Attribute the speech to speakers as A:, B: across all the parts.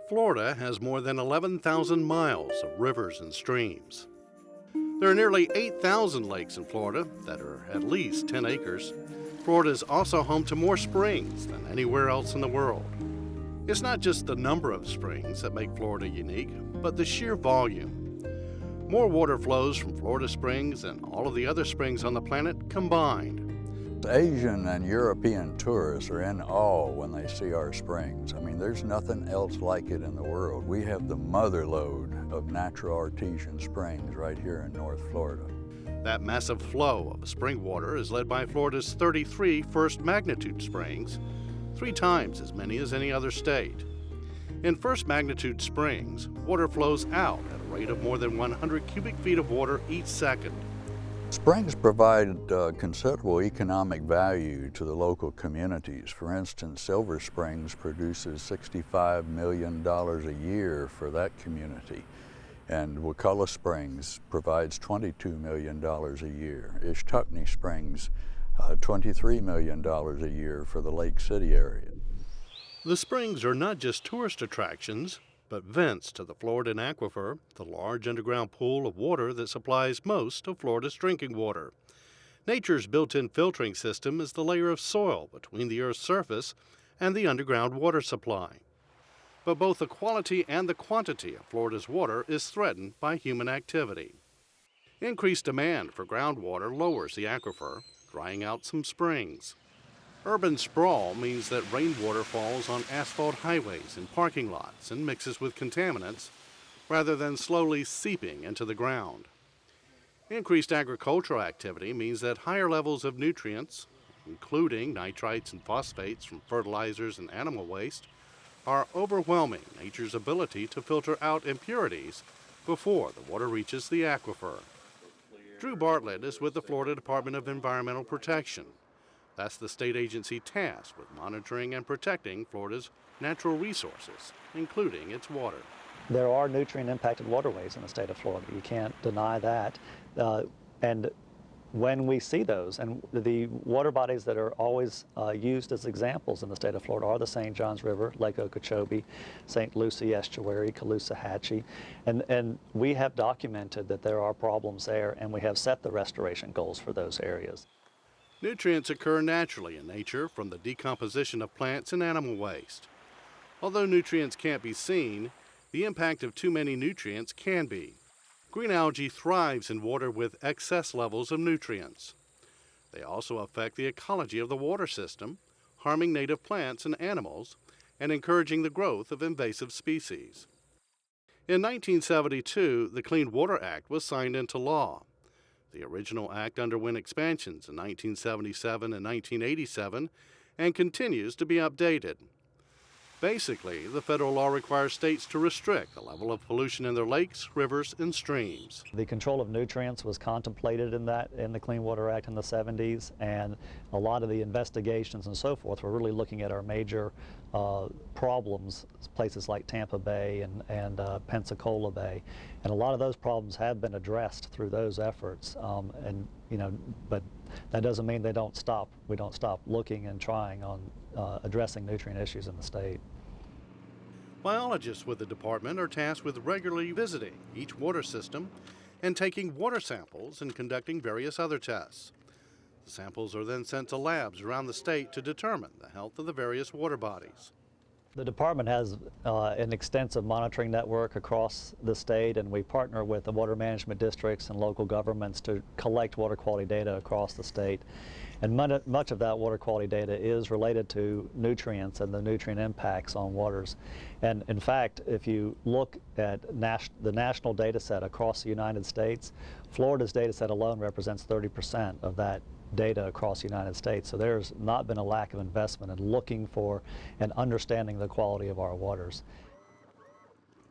A: Florida has more than 11,000 miles of rivers and streams. There are nearly 8,000 lakes in Florida that are at least 10 acres. Florida is also home to more springs than anywhere else in the world. It's not just the number of springs that make Florida unique, but the sheer volume. More water flows from Florida springs than all of the other springs on the planet combined.
B: Asian and European tourists are in awe when they see our springs. I mean, there's nothing else like it in the world. We have the mother lode of natural artesian springs right here in North Florida.
A: That massive flow of spring water is led by Florida's 33 first magnitude springs, 3 times as many as any other state. In first magnitude springs, water flows out at a rate of more than 100 cubic feet of water each second.
B: Springs provide considerable economic value to the local communities. For instance, Silver Springs produces $65 million a year for that community. And Wakulla Springs provides $22 million a year. Ishtuckney Springs, $23 million a year for the Lake City area.
A: The springs are not just tourist attractions, but vents to the Floridan aquifer, the large underground pool of water that supplies most of Florida's drinking water. Nature's built-in filtering system is the layer of soil between the Earth's surface and the underground water supply. But both the quality and the quantity of Florida's water is threatened by human activity. Increased demand for groundwater lowers the aquifer, drying out some springs. Urban sprawl means that rainwater falls on asphalt highways and parking lots and mixes with contaminants rather than slowly seeping into the ground. Increased agricultural activity means that higher levels of nutrients, including nitrites and phosphates from fertilizers and animal waste, are overwhelming nature's ability to filter out impurities before the water reaches the aquifer. Drew Bartlett is with the Florida Department of Environmental Protection. That's the state agency tasked with monitoring and protecting Florida's natural resources, including its water.
C: There are nutrient-impacted waterways in the state of Florida. You can't deny that. And when we see those, and the water bodies that are always used as examples in the state of Florida are the St. Johns River, Lake Okeechobee, St. Lucie Estuary, Caloosahatchee, and we have documented that there are problems there, and we have set the restoration goals for those areas.
A: Nutrients occur naturally in nature from the decomposition of plants and animal waste. Although nutrients can't be seen, the impact of too many nutrients can be. Green algae thrives in water with excess levels of nutrients. They also affect the ecology of the water system, harming native plants and animals, and encouraging the growth of invasive species. In 1972, the Clean Water Act was signed into law. The original act underwent expansions in 1977 and 1987 and continues to be updated. Basically, the federal law requires states to restrict the level of pollution in their lakes, rivers, and streams.
C: The control of nutrients was contemplated in the Clean Water Act in the 70s, and a lot of the investigations and so forth were really looking at our major problems, places like Tampa Bay and Pensacola Bay, and a lot of those problems have been addressed through those efforts. But that doesn't mean they don't stop. We don't stop looking and trying on addressing nutrient issues in the state.
A: Biologists with the department are tasked with regularly visiting each water system and taking water samples and conducting various other tests. The samples are then sent to labs around the state to determine the health of the various water bodies.
C: The department has an extensive monitoring network across the state, and we partner with the water management districts and local governments to collect water quality data across the state. And much of that water quality data is related to nutrients and the nutrient impacts on waters. And in fact, if you look at the national data set across the United States, Florida's data set alone represents 30% of that data across the United States. So there's not been a lack of investment in looking for and understanding the quality of our waters.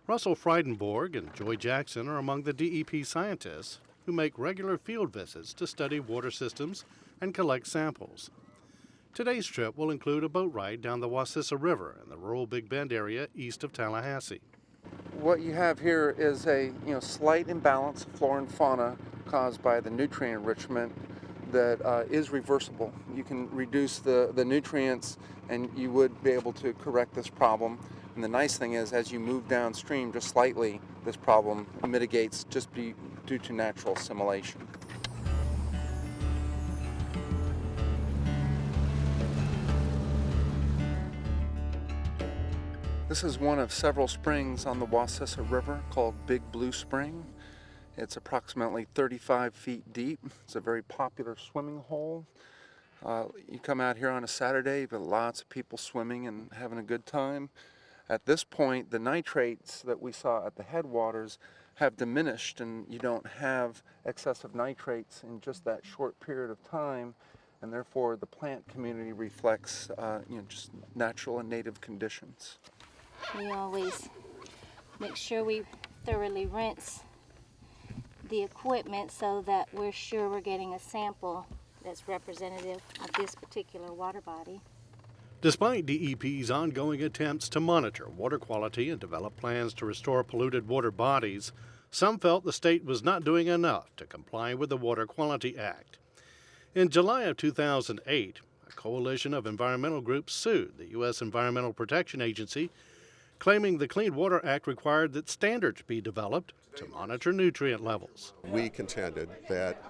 A: Russell Frydenborg and Joy Jackson are among the DEP scientists who make regular field visits to study water systems and collect samples. Today's trip will include a boat ride down the Wassissa River in the rural Big Bend area east of Tallahassee.
D: What you have here is a slight imbalance of flora and fauna caused by the nutrient enrichment that is reversible. You can reduce the nutrients and you would be able to correct this problem. And the nice thing is, as you move downstream just slightly, this problem mitigates just due to natural assimilation. This is one of several springs on the Wassessa River called Big Blue Spring. It's approximately 35 feet deep. It's a very popular swimming hole. You come out here on a Saturday, you've got lots of people swimming and having a good time. At this point, the nitrates that we saw at the headwaters have diminished, and you don't have excessive nitrates in just that short period of time, and therefore the plant community reflects just natural and native conditions.
E: We always make sure we thoroughly rinse the equipment so that we're sure we're getting a sample that's representative of this particular water body.
A: Despite DEP's ongoing attempts to monitor water quality and develop plans to restore polluted water bodies, some felt the state was not doing enough to comply with the Water Quality Act. In July of 2008, a coalition of environmental groups sued the U.S. Environmental Protection Agency, claiming the Clean Water Act required that standards be developed to monitor nutrient levels.
F: We contended that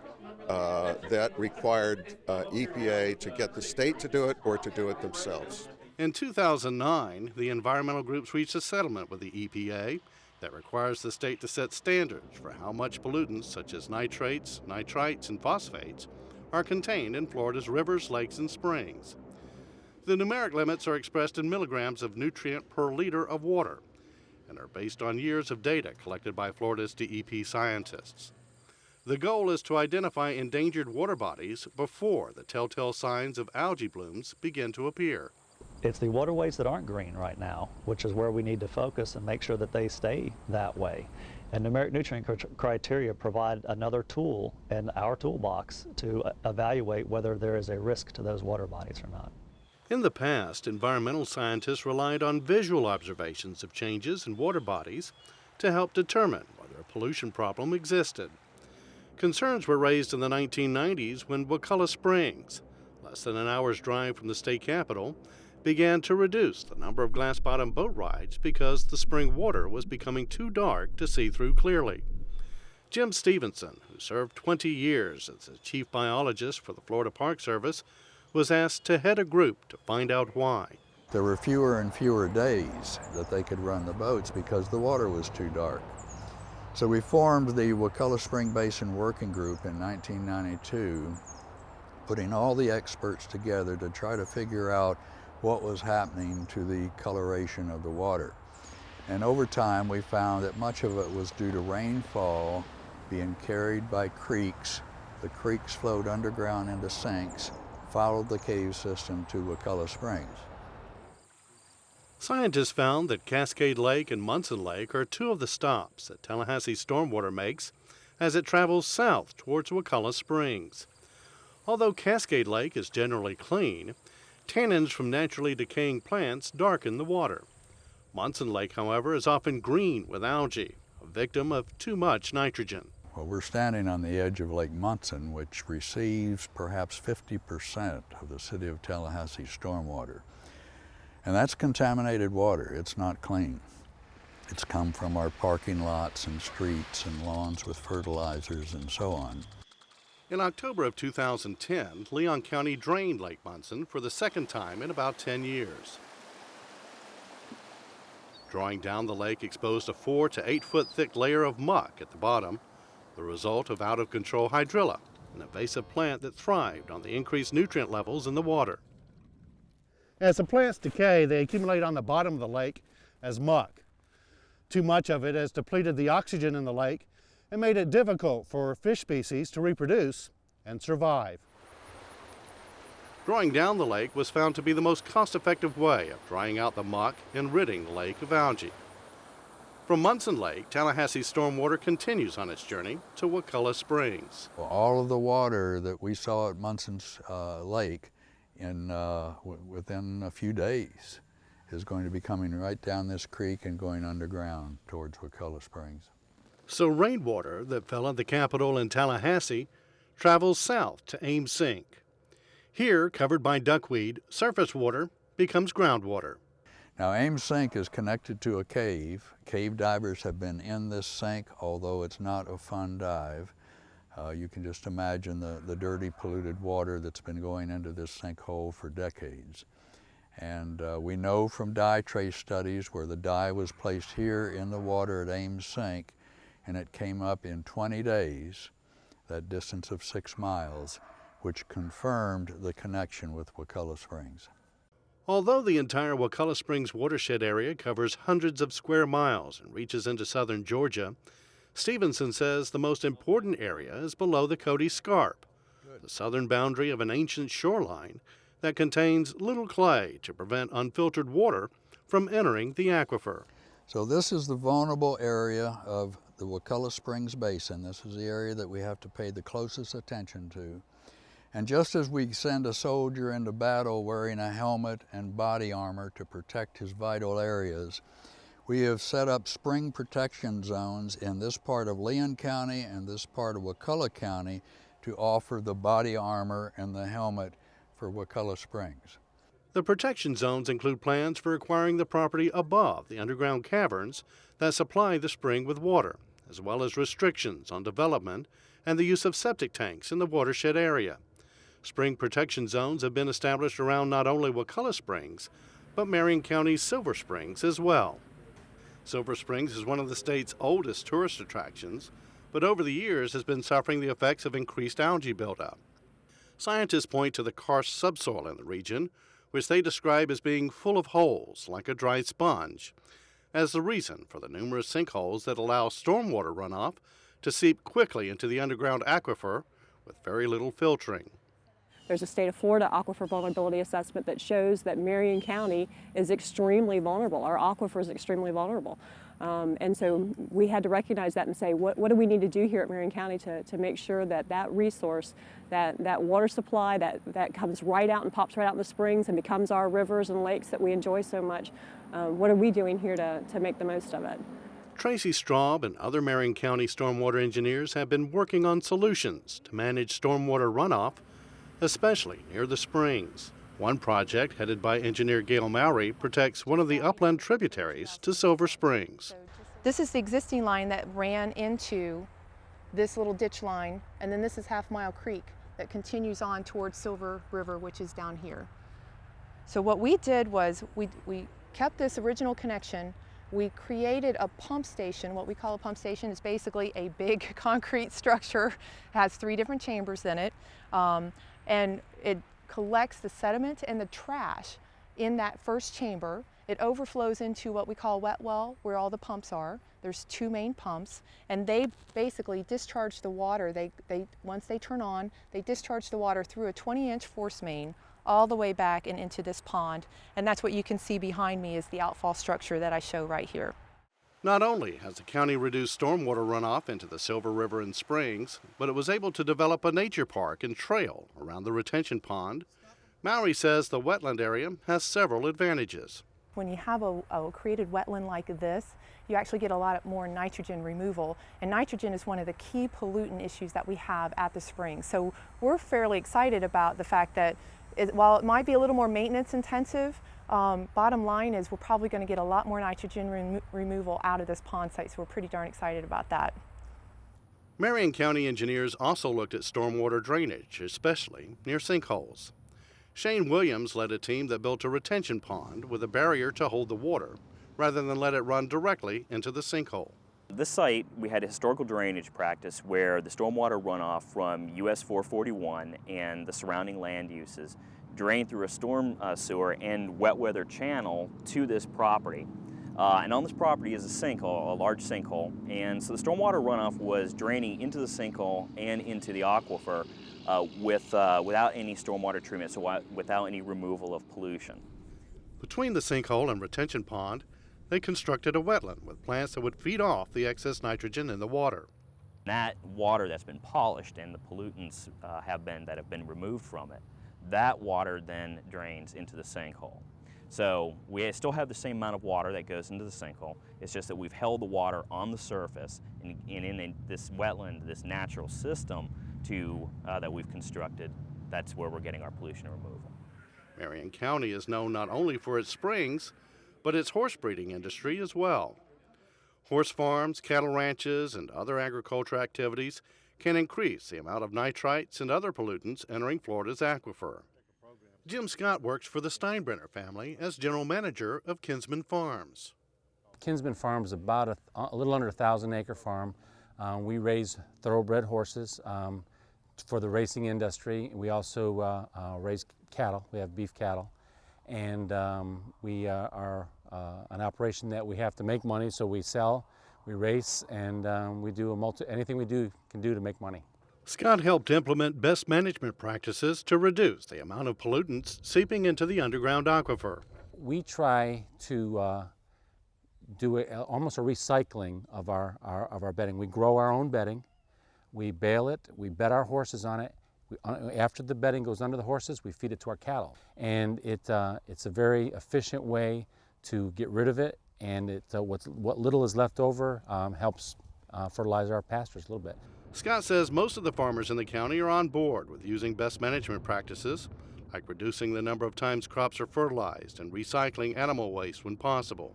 F: that required EPA to get the state to do it or to do it themselves.
A: In 2009, the environmental groups reached a settlement with the EPA that requires the state to set standards for how much pollutants such as nitrates, nitrites, and phosphates are contained in Florida's rivers, lakes, and springs. The numeric limits are expressed in milligrams of nutrient per liter of water and are based on years of data collected by Florida's DEP scientists. The goal is to identify endangered water bodies before the telltale signs of algae blooms begin to appear.
C: It's the waterways that aren't green right now, which is where we need to focus and make sure that they stay that way. And numeric nutrient criteria provide another tool in our toolbox to evaluate whether there is a risk to those water bodies or not.
A: In the past, environmental scientists relied on visual observations of changes in water bodies to help determine whether a pollution problem existed. Concerns were raised in the 1990s when Wakulla Springs, less than an hour's drive from the state capital, began to reduce the number of glass-bottom boat rides because the spring water was becoming too dark to see through clearly. Jim Stevenson, who served 20 years as the chief biologist for the Florida Park Service, was asked to head a group to find out why.
B: There were fewer and fewer days that they could run the boats because the water was too dark. So we formed the Wakulla Spring Basin Working Group in 1992, putting all the experts together to try to figure out what was happening to the coloration of the water. And over time we found that much of it was due to rainfall being carried by creeks. The creeks flowed underground into sinks, followed the cave system to Wakulla Springs.
A: Scientists found that Cascade Lake and Munson Lake are two of the stops that Tallahassee stormwater makes as it travels south towards Wakulla Springs. Although Cascade Lake is generally clean, tannins from naturally decaying plants darken the water. Munson Lake, however, is often green with algae, a victim of too much nitrogen.
B: Well, we're standing on the edge of Lake Munson, which receives perhaps 50% of the city of Tallahassee stormwater. And that's contaminated water. It's not clean. It's come from our parking lots and streets and lawns with fertilizers and so on.
A: In October of 2010, Leon County drained Lake Munson for the second time in about 10 years. Drawing down the lake exposed a 4 to 8 foot thick layer of muck at the bottom, the result of out-of-control hydrilla, an invasive plant that thrived on the increased nutrient levels in the water.
G: As the plants decay, they accumulate on the bottom of the lake as muck. Too much of it has depleted the oxygen in the lake and made it difficult for fish species to reproduce and survive.
A: Drawing down the lake was found to be the most cost-effective way of drying out the muck and ridding the lake of algae. From Munson Lake, Tallahassee stormwater continues on its journey to Wakulla Springs.
B: Well, all of the water that we saw at Munson's Lake within a few days is going to be coming right down this creek and going underground towards Wakulla Springs.
A: So rainwater that fell at the capital in Tallahassee travels south to Ames Sink. Here, covered by duckweed, surface water becomes groundwater.
B: Now, Ames Sink is connected to a cave. Cave divers have been in this sink, although it's not a fun dive. You can just imagine the dirty, polluted water that's been going into this sinkhole for decades. And we know from dye trace studies where the dye was placed here in the water at Ames Sink, and it came up in 20 days, that distance of 6 miles, which confirmed the connection with Wakulla Springs.
A: Although the entire Wakulla Springs watershed area covers hundreds of square miles and reaches into southern Georgia, Stevenson says the most important area is below the Cody Scarp, the southern boundary of an ancient shoreline that contains little clay to prevent unfiltered water from entering the aquifer.
B: So this is the vulnerable area of the Wakulla Springs Basin. This is the area that we have to pay the closest attention to. And just as we send a soldier into battle wearing a helmet and body armor to protect his vital areas, we have set up spring protection zones in this part of Leon County and this part of Wakulla County to offer the body armor and the helmet for Wakulla Springs.
A: The protection zones include plans for acquiring the property above the underground caverns that supply the spring with water, as well as restrictions on development and the use of septic tanks in the watershed area. Spring protection zones have been established around not only Wakulla Springs, but Marion County's Silver Springs as well. Silver Springs is one of the state's oldest tourist attractions, but over the years has been suffering the effects of increased algae buildup. Scientists point to the karst subsoil in the region, which they describe as being full of holes like a dry sponge, as the reason for the numerous sinkholes that allow stormwater runoff to seep quickly into the underground aquifer with very little filtering.
H: There's a state of Florida aquifer vulnerability assessment that shows that Marion County is extremely vulnerable. Our aquifer is extremely vulnerable. And so we had to recognize that and say, what do we need to do here at Marion County to make sure that that resource, that water supply that comes right out and pops right out in the springs and becomes our rivers and lakes that we enjoy so much, what are we doing here to make the most of it?
A: Tracy Straub and other Marion County stormwater engineers have been working on solutions to manage stormwater runoff, especially near the springs. One project, headed by engineer Gail Mowry, protects one of the upland tributaries to Silver Springs.
I: This is the existing line that ran into this little ditch line, and then this is Half Mile Creek that continues on towards Silver River, which is down here. So what we did was we kept this original connection. We created a pump station. What we call a pump station is basically a big concrete structure. It has 3 different chambers in it, and it collects the sediment and the trash in that first chamber. It overflows into what we call wet well, where all the pumps are. There's 2 main pumps, and they basically discharge the water. Once they turn on, they discharge the water through a 20-inch force main all the way back and into this pond. And that's what you can see behind me is the outfall structure that I show right here.
A: Not only has the county reduced stormwater runoff into the Silver River and springs, but it was able to develop a nature park and trail around the retention pond. Mowry says the wetland area has several advantages.
I: When you have a created wetland like this, you actually get a lot more nitrogen removal, and nitrogen is one of the key pollutant issues that we have at the springs. So we're fairly excited about the fact that while it might be a little more maintenance intensive, bottom line is we're probably going to get a lot more nitrogen removal out of this pond site, so we're pretty darn excited about that.
A: Marion County engineers also looked at stormwater drainage, especially near sinkholes. Shane Williams led a team that built a retention pond with a barrier to hold the water, rather than let it run directly into the sinkhole.
J: This site, we had a historical drainage practice where the stormwater runoff from US 441 and the surrounding land uses drained through a storm sewer and wet weather channel to this property. And on this property is a sinkhole, a large sinkhole, and so the stormwater runoff was draining into the sinkhole and into the aquifer without any stormwater treatment, so without any removal of pollution.
A: Between the sinkhole and retention pond, they constructed a wetland with plants that would feed off the excess nitrogen in the water.
J: That water that's been polished and the pollutants that have been removed from it, that water then drains into the sinkhole. So we still have the same amount of water that goes into the sinkhole. It's just that we've held the water on the surface and in this wetland, this natural system that we've constructed, that's where we're getting our pollution removal.
A: Marion County is known not only for its springs, but its horse breeding industry as well. Horse farms, cattle ranches, and other agriculture activities can increase the amount of nitrites and other pollutants entering Florida's aquifer. Jim Scott works for the Steinbrenner family as general manager of Kinsman Farms.
K: Kinsman Farm is about a little under 1,000-acre farm. We raise thoroughbred horses for the racing industry. We also raise cattle. We have beef cattle. And we are an operation that we have to make money, so we sell, we race, and we do anything we can do to make money.
A: Scott helped implement best management practices to reduce the amount of pollutants seeping into the underground aquifer.
K: We try to do almost a recycling of our bedding. We grow our own bedding, we bale it, we bed our horses on it. After the bedding goes under the horses, we feed it to our cattle. And it's a very efficient way to get rid of it, and what little is left over helps fertilize our pastures a little bit.
A: Scott says most of the farmers in the county are on board with using best management practices, like reducing the number of times crops are fertilized and recycling animal waste when possible.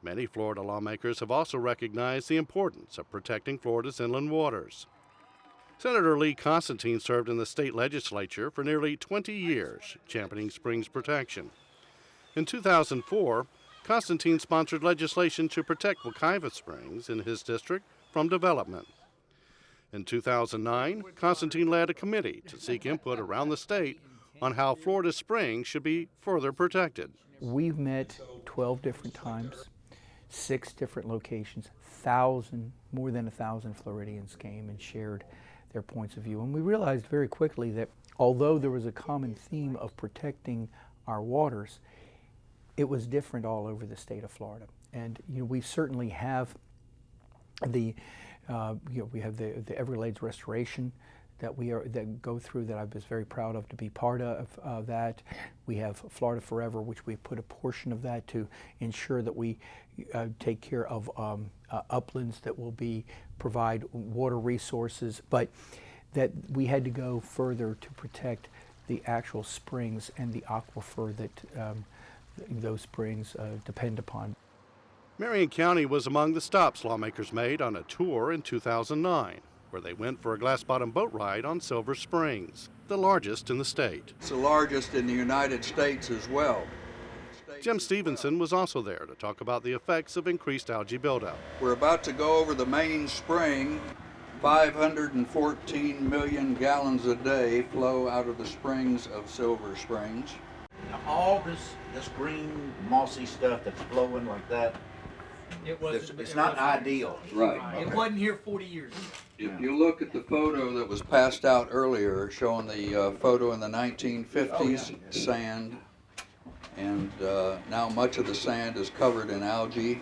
A: Many Florida lawmakers have also recognized the importance of protecting Florida's inland waters. Senator Lee Constantine served in the state legislature for nearly 20 years, championing springs protection. In 2004, Constantine sponsored legislation to protect Wekiva Springs in his district from development. In 2009, Constantine led a committee to seek input around the state on how Florida springs should be further protected.
L: We've met 12 different times, 6 different locations, more than 1,000 Floridians came and shared their points of view. And we realized very quickly that although there was a common theme of protecting our waters, it was different all over the state of Florida. And we certainly have the Everglades restoration that go through, that I was very proud of to be part of that. We have Florida Forever, which we put a portion of that to ensure that we take care of uplands that will provide water resources, but that we had to go further to protect the actual springs and the aquifer that those springs depend upon.
A: Marion County was among the stops lawmakers made on a tour in 2009, where they went for a glass-bottom boat ride on Silver Springs, the largest in the state.
B: It's the largest in the United States as well.
A: Jim Stevenson was also there to talk about the effects of increased algae buildup.
B: We're about to go over the main spring. 514 million gallons a day flow out of the springs of Silver Springs.
M: Now, all this green mossy stuff that's flowing like that, it's not ideal.
B: Right.
M: It wasn't here 40 years ago.
B: If you look at the photo that was passed out earlier, showing the photo in the 1950s, sand, and now much of the sand is covered in algae.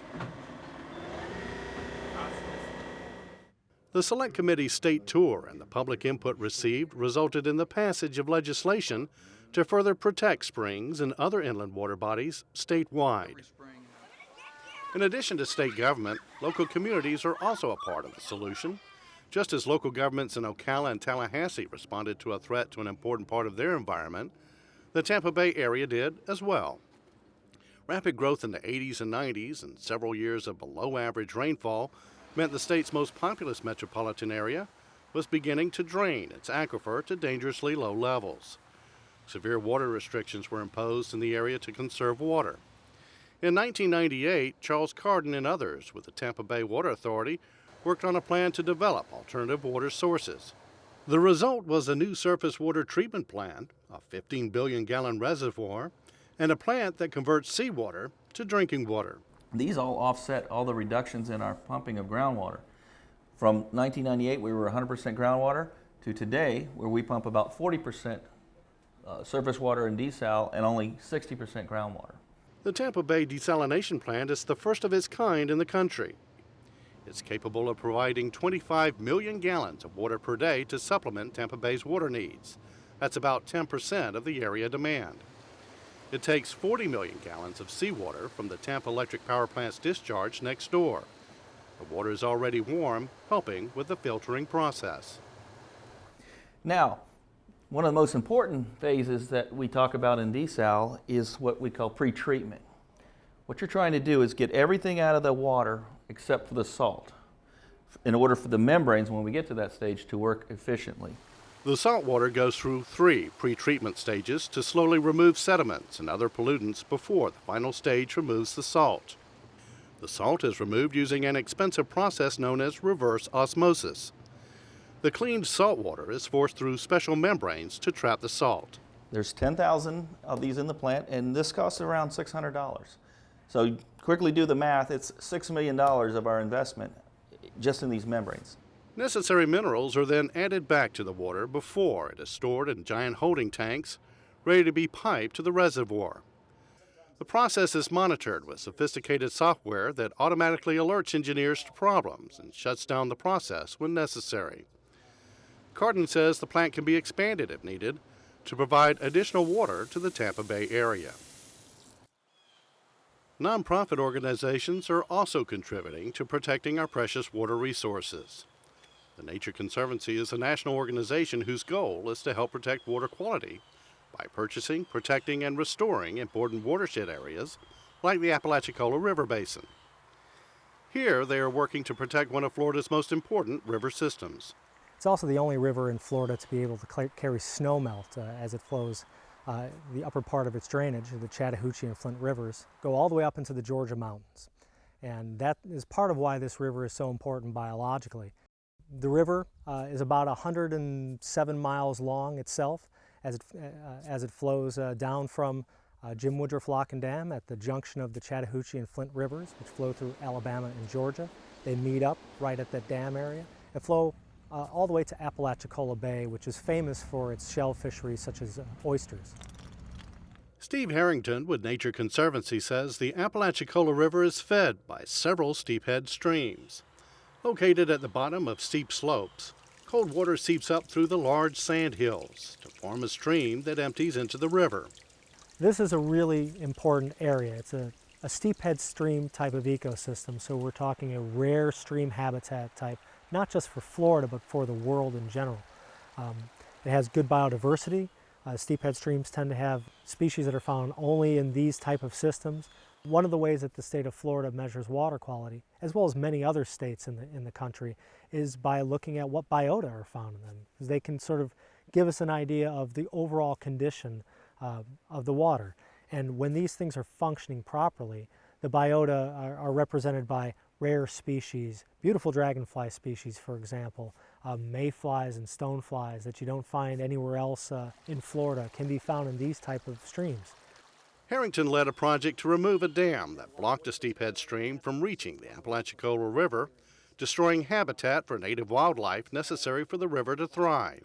A: The Select Committee's state tour and the public input received resulted in the passage of legislation to further protect springs and other inland water bodies statewide. In addition to state government, local communities are also a part of the solution. Just as local governments in Ocala and Tallahassee responded to a threat to an important part of their environment, the Tampa Bay area did as well. Rapid growth in the 80s and 90s and several years of below-average rainfall meant the state's most populous metropolitan area was beginning to drain its aquifer to dangerously low levels. Severe water restrictions were imposed in the area to conserve water. In 1998, Charles Carden and others with the Tampa Bay Water Authority worked on a plan to develop alternative water sources. The result was a new surface water treatment plant, a 15 billion gallon reservoir, and a plant that converts seawater to drinking water.
N: These all offset all the reductions in our pumping of groundwater. From 1998, we were 100% groundwater, to today, where we pump about 40% surface water and desal and only 60% groundwater.
A: The Tampa Bay desalination plant is the first of its kind in the country. It's capable of providing 25 million gallons of water per day to supplement Tampa Bay's water needs. That's about 10% of the area demand. It takes 40 million gallons of seawater from the Tampa Electric Power Plant's discharge next door. The water is already warm, helping with the filtering process.
N: Now, one of the most important phases that we talk about in desal is what we call pre-treatment. What you're trying to do is get everything out of the water except for the salt, in order for the membranes, when we get to that stage, to work efficiently.
A: The salt water goes through 3 pre-treatment stages to slowly remove sediments and other pollutants before the final stage removes the salt. The salt is removed using an expensive process known as reverse osmosis. The cleaned salt water is forced through special membranes to trap the salt.
N: There's 10,000 of these in the plant, and this costs around $600. So quickly do the math, it's $6 million of our investment just in these membranes.
A: Necessary minerals are then added back to the water before it is stored in giant holding tanks, ready to be piped to the reservoir. The process is monitored with sophisticated software that automatically alerts engineers to problems and shuts down the process when necessary. Cardin says the plant can be expanded if needed to provide additional water to the Tampa Bay area. Nonprofit organizations are also contributing to protecting our precious water resources. The Nature Conservancy is a national organization whose goal is to help protect water quality by purchasing, protecting, and restoring important watershed areas like the Apalachicola River Basin. Here, they are working to protect one of Florida's most important river systems.
O: It's also the only river in Florida to be able to carry snowmelt as it flows. The upper part of its drainage, the Chattahoochee and Flint rivers, go all the way up into the Georgia mountains. And that is part of why this river is so important biologically. The river is about 107 miles long itself as it flows down from Jim Woodruff Lock and Dam at the junction of the Chattahoochee and Flint rivers, which flow through Alabama and Georgia. They meet up right at that dam area and flow all the way to Apalachicola Bay, which is famous for its shell fisheries such as oysters.
A: Steve Harrington with Nature Conservancy says the Apalachicola River is fed by several steephead streams. Located at the bottom of steep slopes, cold water seeps up through the large sand hills to form a stream that empties into the river.
O: This is a really important area. It's a steephead stream type of ecosystem, so we're talking a rare stream habitat type, not just for Florida, but for the world in general. It has good biodiversity. Steephead streams tend to have species that are found only in these type of systems. One of the ways that the state of Florida measures water quality, as well as many other states in the country, is by looking at what biota are found in them. Because they can sort of give us an idea of the overall condition of the water. And when these things are functioning properly, the biota are represented by rare species, beautiful dragonfly species, for example, mayflies and stoneflies that you don't find anywhere else in Florida can be found in these type of streams.
A: Harrington led a project to remove a dam that blocked a steephead stream from reaching the Apalachicola River, destroying habitat for native wildlife necessary for the river to thrive.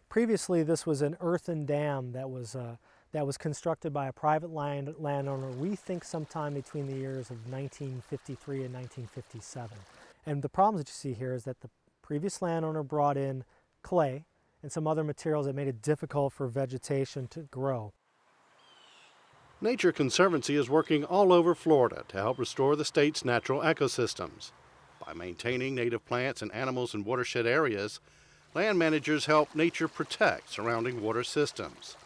O: Previously, this was an earthen dam that was constructed by a private landowner, we think sometime between the years of 1953 and 1957. And the problems that you see here is that the previous landowner brought in clay and some other materials that made it difficult for vegetation to grow.
A: Nature Conservancy is working all over Florida to help restore the state's natural ecosystems. By maintaining native plants and animals in watershed areas, land managers help nature protect surrounding water systems.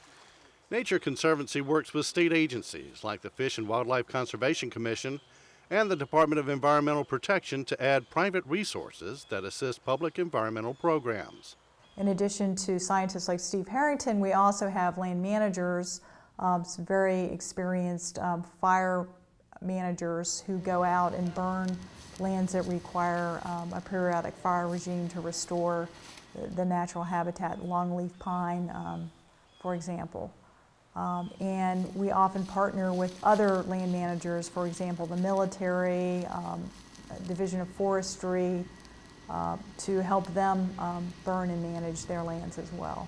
A: Nature Conservancy works with state agencies like the Fish and Wildlife Conservation Commission and the Department of Environmental Protection to add private resources that assist public environmental programs.
P: In addition to scientists like Steve Harrington, we also have land managers, some very experienced fire managers who go out and burn lands that require a periodic fire regime to restore the natural habitat, longleaf pine, for example. And we often partner with other land managers, for example, the military, Division of Forestry, to help them burn and manage their lands as well.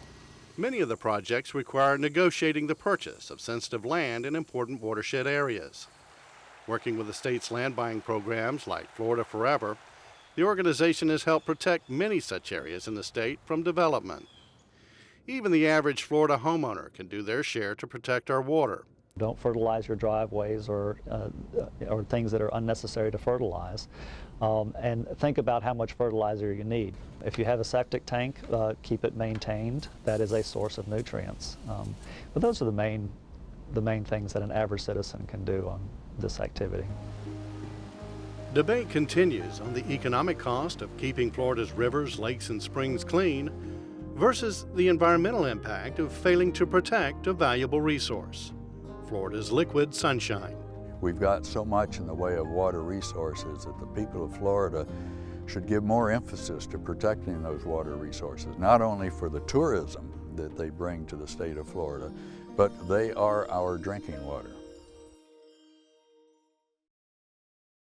A: Many of the projects require negotiating the purchase of sensitive land in important watershed areas. Working with the state's land buying programs like Florida Forever, the organization has helped protect many such areas in the state from development. Even the average Florida homeowner can do their share to protect our water.
C: Don't fertilize your driveways or things that are unnecessary to fertilize. And think about how much fertilizer you need. If you have a septic tank, keep it maintained. That is a source of nutrients. But those are the main things that an average citizen can do this activity.
A: Debate continues on the economic cost of keeping Florida's rivers, lakes, and springs clean versus the environmental impact of failing to protect a valuable resource, Florida's liquid sunshine.
B: We've got so much in the way of water resources that the people of Florida should give more emphasis to protecting those water resources, not only for the tourism that they bring to the state of Florida, but they are our drinking water.